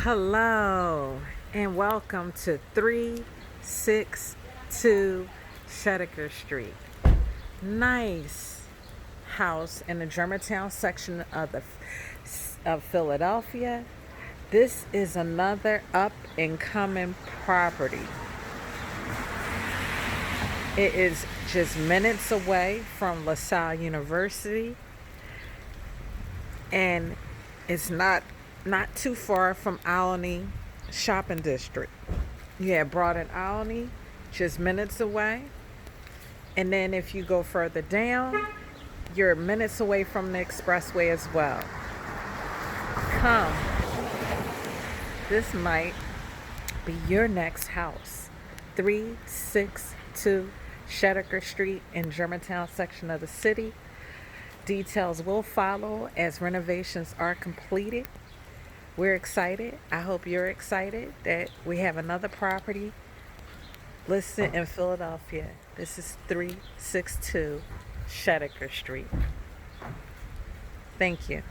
Hello and welcome to 362 Shedaker Street. Nice house in the Germantown section of Philadelphia. This is another up and coming property. It is just minutes away from Lasalle University, and it's not too far from Alany Shopping District. You have Broad and Alany, just minutes away. And then if you go further down, you're minutes away from the expressway as well. Come. This might be your next house. 362 Shedaker Street in Germantown section of the city. Details will follow as renovations are completed. We're excited. I hope you're excited that we have another property listed in Philadelphia. This is 362 Shedaker Street. Thank you.